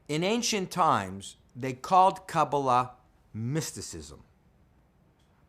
In ancient times, they called Kabbalah mysticism.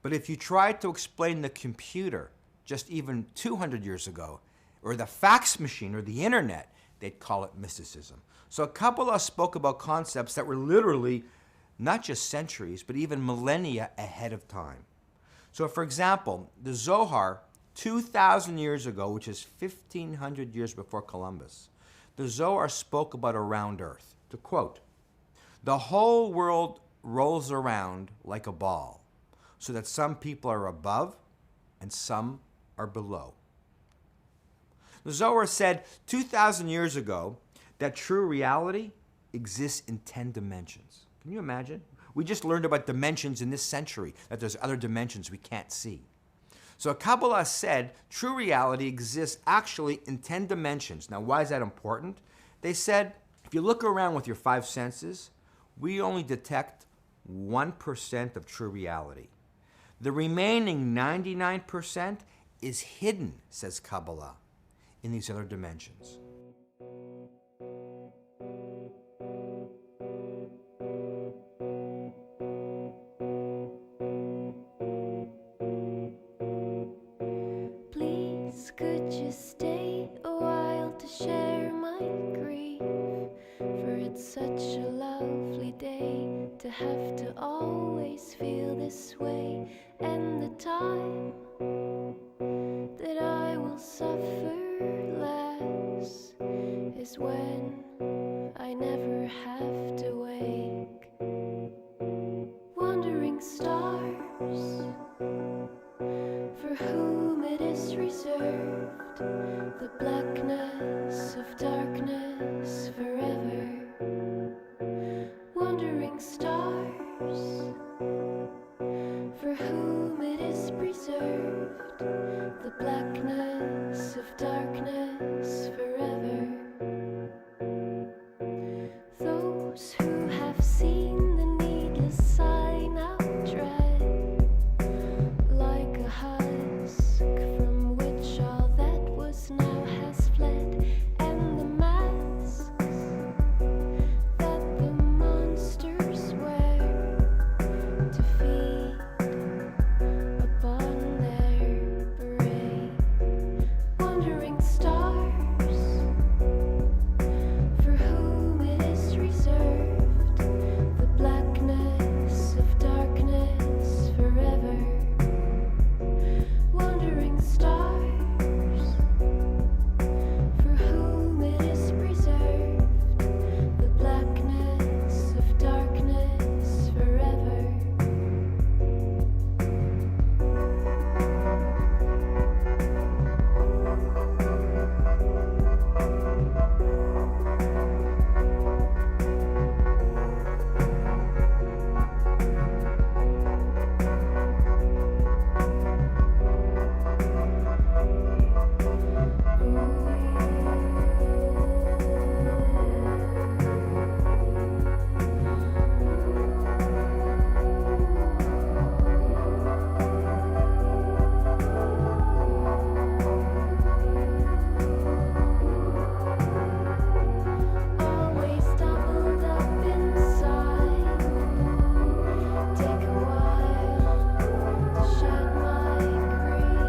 But if you tried to explain the computer just even 200 years ago, or the fax machine or the internet, they'd call it mysticism. So Kabbalah spoke about concepts that were literally not just centuries, but even millennia ahead of time. So for example, the Zohar, 2,000 years ago, which is 1,500 years before Columbus, the Zohar spoke about a round earth. To quote, "The whole world rolls around like a ball, so that some people are above and some are below." The Zohar said 2,000 years ago that true reality exists in 10 dimensions. Can you imagine? We just learned about dimensions in this century, that there's other dimensions we can't see. So Kabbalah said true reality exists actually in 10 dimensions. Now, why is that important? They said, if you look around with your 5 senses, we only detect 1% of true reality. The remaining 99% is hidden, says Kabbalah, in these other dimensions. Please, could you stay a while to share my grief? For it's such a lovely day to have to always feel this way. And the time that I will suffer less is when I never have to wake. Wandering stars, for whom it is reserved the blackness of darkness forever. Wandering stars, for whom it is preserved the blackness of darkness forever. Those who have seen the needless sign out dread, like a husk from which all that was now has fled, and the masks that the monsters wear to feed upon their prey. Wandering stars, for whom it is reserved the blackness of darkness forever. Wandering stars, for whom it is preserved the blackness of darkness forever. Always doubled up inside. Take a while to shed my grief.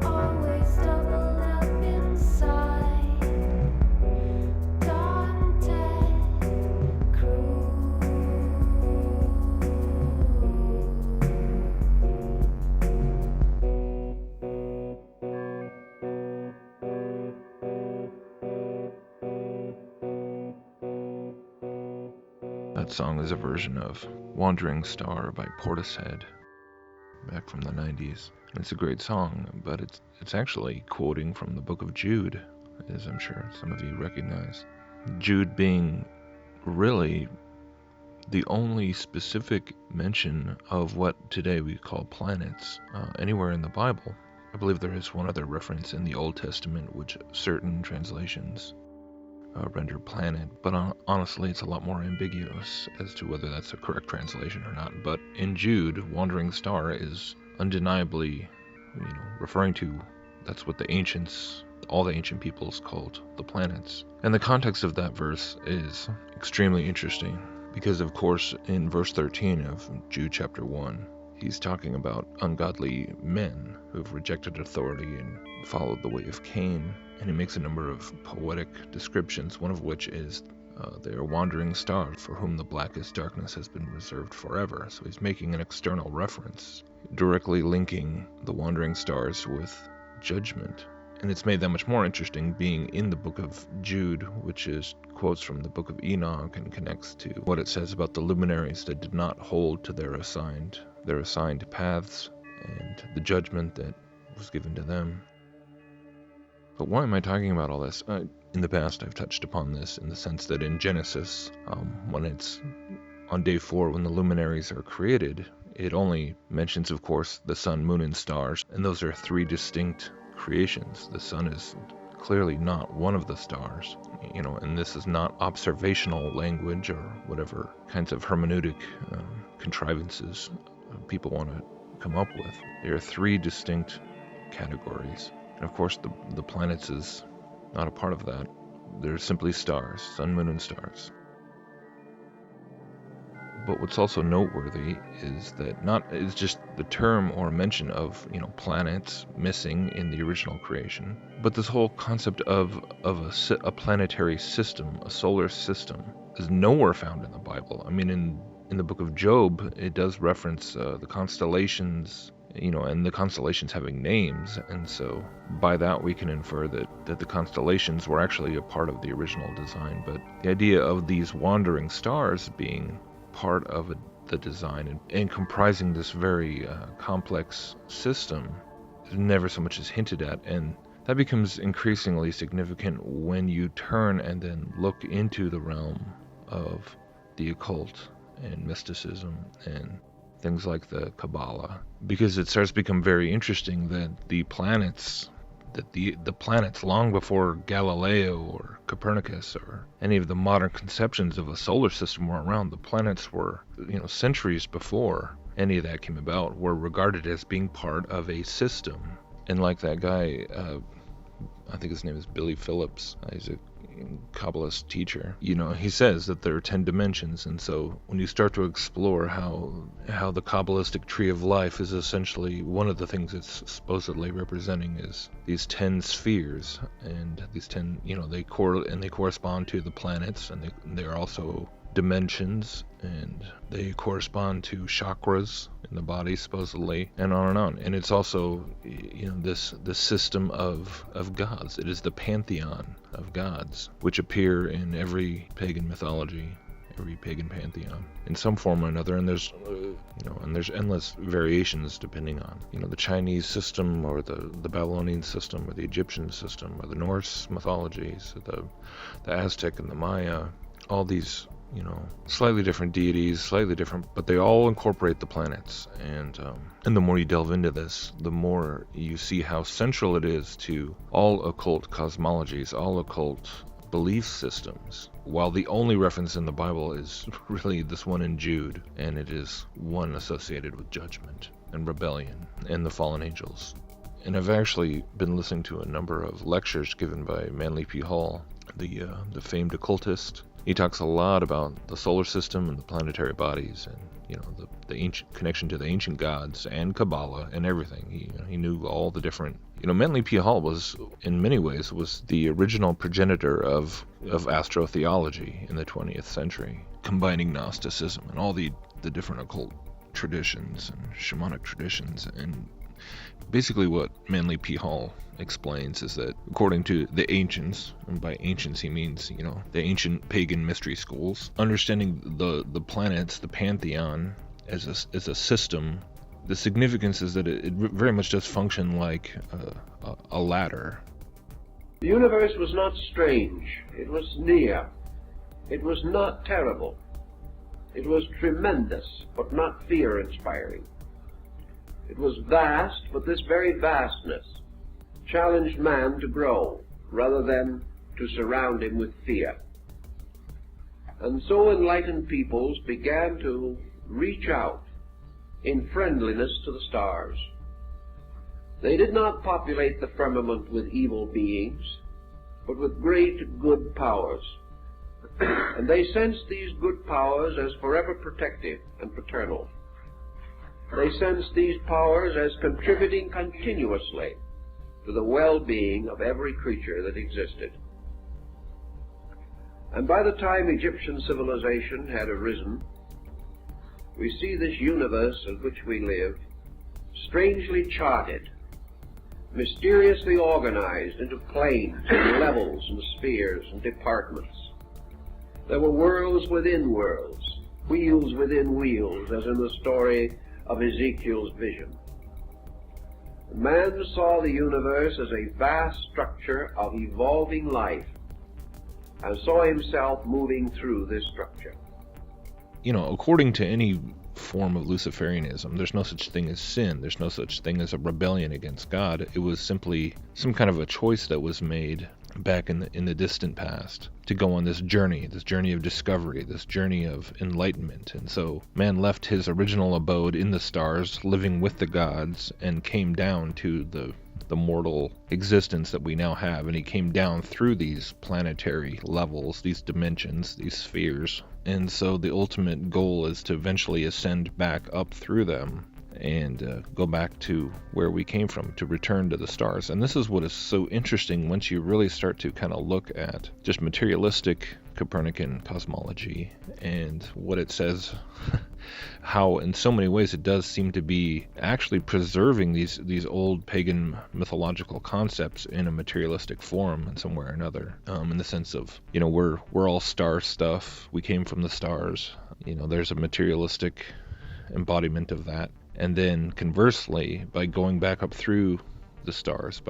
Always doubled up inside. Daunted, cruel. That song is a version of Wandering Star by Portishead, back from the 90s. It's a great song, but it's actually quoting from the book of Jude, as I'm sure some of you recognize. Jude being really the only specific mention of what today we call planets anywhere in the Bible. I believe there is one other reference in the Old Testament, which certain translations render planet, but honestly it's a lot more ambiguous as to whether that's a correct translation or not. But in Jude, Wandering Star is undeniably, referring to, that's what the ancients all the ancient peoples called the planets. And the context of that verse is extremely interesting because, of course, in verse 13 of Jude chapter 1, he's talking about ungodly men who've rejected authority and followed the way of Cain. And he makes a number of poetic descriptions, one of which is they are wandering stars for whom the blackest darkness has been reserved forever. So he's making an external reference, directly linking the wandering stars with judgment. And it's made that much more interesting being in the book of Jude, which is quotes from the book of Enoch and connects to what it says about the luminaries that did not hold to their assigned paths and the judgment that was given to them. But why am I talking about all this? In the past, I've touched upon this in the sense that in Genesis, when it's on day 4, when the luminaries are created, it only mentions, of course, the sun, moon, and stars, and those are 3 distinct creations. The sun is clearly not one of the stars, and this is not observational language or whatever kinds of hermeneutic contrivances people want to come up with. There are 3 distinct categories. And of course, the planets is not a part of that. They're simply stars, sun, moon, and stars. But what's also noteworthy is that it's just the term or mention of planets missing in the original creation, but this whole concept of a planetary system, a solar system, is nowhere found in the Bible. I mean, in the book of Job, it does reference the constellations, and the constellations having names, and so by that we can infer that the constellations were actually a part of the original design. But the idea of these wandering stars being part of the design and comprising this very complex system is never so much as hinted at, and that becomes increasingly significant when you turn and then look into the realm of the occult and mysticism and things like the Kabbalah, because it starts to become very interesting that the planets long before Galileo or Copernicus or any of the modern conceptions of a solar system were around, the planets were, centuries before any of that came about, were regarded as being part of a system. And like that guy, I think his name is Billy Phillips, he's a Kabbalist teacher, he says that there are 10 dimensions, and so when you start to explore how the Kabbalistic tree of life is essentially one of the things it's supposedly representing is these 10 spheres, and these 10, they correspond to the planets, and they're also dimensions, and they correspond to chakras in the body supposedly, and on and on. And it's also this system of gods. It is the pantheon of gods which appear in every pagan mythology, every pagan pantheon in some form or another, and there's endless variations depending on the Chinese system or the Babylonian system or the Egyptian system or the Norse mythologies, the Aztec and the Maya, all these slightly different deities, slightly different, but they all incorporate the planets. And the more you delve into this, the more you see how central it is to all occult cosmologies, all occult belief systems. While the only reference in the Bible is really this one in Jude, and it is one associated with judgment and rebellion and the fallen angels. And I've actually been listening to a number of lectures given by Manly P. Hall, the famed occultist. He talks a lot about the solar system and the planetary bodies, and the ancient connection to the ancient gods and Kabbalah and everything. He knew all the different. Manly P. Hall was, in many ways, was the original progenitor of astrotheology in the 20th century, combining Gnosticism and all the different occult traditions and shamanic traditions. And basically what Manly P. Hall explains is that according to the ancients, and by ancients he means, the ancient pagan mystery schools, understanding the planets, the pantheon, as a system, the significance is that it very much does function like a ladder. The universe was not strange. It was near. It was not terrible. It was tremendous, but not fear-inspiring. It was vast, but this very vastness challenged man to grow rather than to surround him with fear. And so enlightened peoples began to reach out in friendliness to the stars. They did not populate the firmament with evil beings, but with great good powers. And they sensed these good powers as forever protective and paternal. They sensed these powers as contributing continuously to the well-being of every creature that existed. And by the time Egyptian civilization had arisen, we see this universe in which we live strangely charted, mysteriously organized into planes and levels and spheres and departments. There were worlds within worlds, wheels within wheels, as in the story of Ezekiel's vision. Man saw the universe as a vast structure of evolving life and saw himself moving through this structure. You know, according to any form of Luciferianism, there's no such thing as sin. There's no such thing as a rebellion against God. It was simply some kind of a choice that was made back in the distant past to go on this journey of discovery, this journey of enlightenment. And so man left his original abode in the stars, living with the gods, and came down to the mortal existence that we now have, and he came down through these planetary levels, these dimensions, these spheres. And so the ultimate goal is to eventually ascend back up through them and go back to where we came from, to return to the stars. And this is what is so interesting once you really start to kind of look at just materialistic Copernican cosmology and what it says, how in so many ways it does seem to be actually preserving these old pagan mythological concepts in a materialistic form in some way or another, in the sense of, you know, we're all star stuff, we came from the stars, you know, there's a materialistic embodiment of that. And then conversely, by going back up through the stars,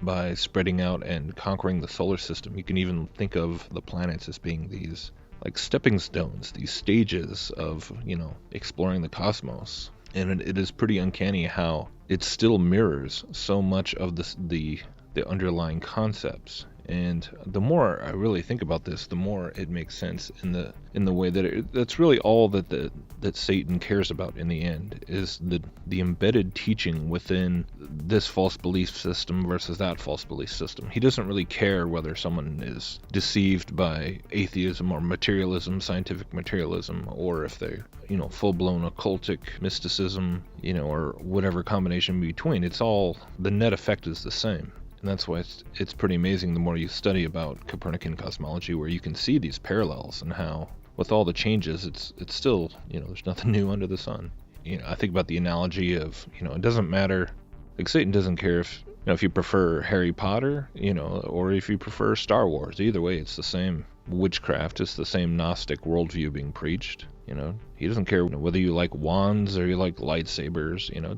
by spreading out and conquering the solar system, you can even think of the planets as being these like stepping stones, these stages of, you know, exploring the cosmos. And it is pretty uncanny how it still mirrors so much of the underlying concepts. And the more I really think about this, the more it makes sense in the way that that's really all that Satan cares about in the end, is the embedded teaching within this false belief system versus that false belief system. He doesn't really care whether someone is deceived by atheism or materialism, scientific materialism, or if they're, you know, full-blown occultic mysticism, you know, or whatever combination between. It's all, the net effect is the same. And that's why it's pretty amazing the more you study about Copernican cosmology, where you can see these parallels and how, with all the changes, it's still, you know, there's nothing new under the sun. You know, I think about the analogy of, you know, it doesn't matter, like Satan doesn't care if, you know, if you prefer Harry Potter, you know, or if you prefer Star Wars. Either way, it's the same witchcraft, it's the same Gnostic worldview being preached. You know, he doesn't care whether you like wands or you like lightsabers. You know,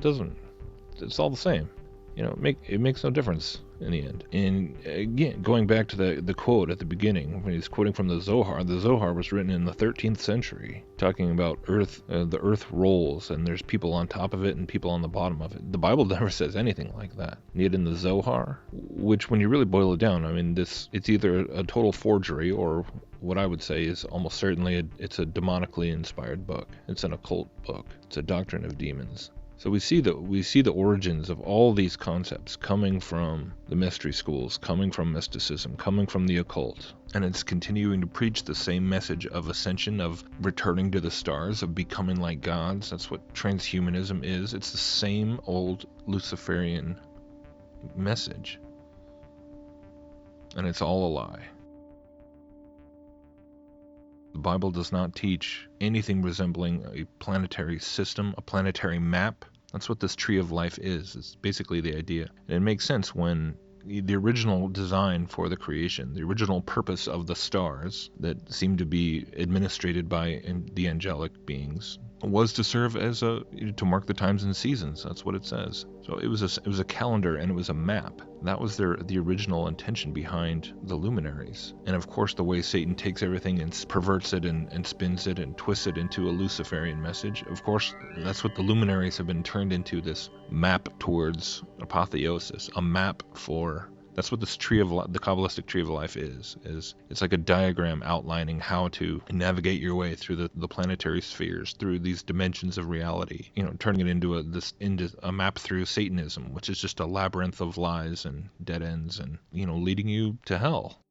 it's all the same. You know, it makes no difference in the end. And again, going back to the quote at the beginning, when he's quoting from the Zohar was written in the 13th century, talking about Earth, the Earth rolls, and there's people on top of it and people on the bottom of it. The Bible never says anything like that. Yet in the Zohar, which when you really boil it down, I mean, it's either a total forgery, or what I would say is almost certainly it's a demonically inspired book. It's an occult book. It's a doctrine of demons. So we see the origins of all these concepts coming from the mystery schools, coming from mysticism, coming from the occult. And it's continuing to preach the same message of ascension, of returning to the stars, of becoming like gods. That's what transhumanism is. It's the same old Luciferian message. And it's all a lie. The Bible does not teach anything resembling a planetary system, a planetary map. That's what this tree of life is. It's basically the idea. And it makes sense when the original design for the creation, the original purpose of the stars that seem to be administrated by the angelic beings, was to serve as to mark the times and seasons. That's what it says. So it was a calendar, and it was a map. That was the original intention behind the luminaries. And of course, the way Satan takes everything and perverts it and spins it and twists it into a Luciferian message, of course, that's what the luminaries have been turned into, this map towards apotheosis, a map for That's what this the Kabbalistic tree of life is it's like a diagram outlining how to navigate your way through the planetary spheres, through these dimensions of reality, turning it into a map through Satanism, which is just a labyrinth of lies and dead ends and, leading you to hell.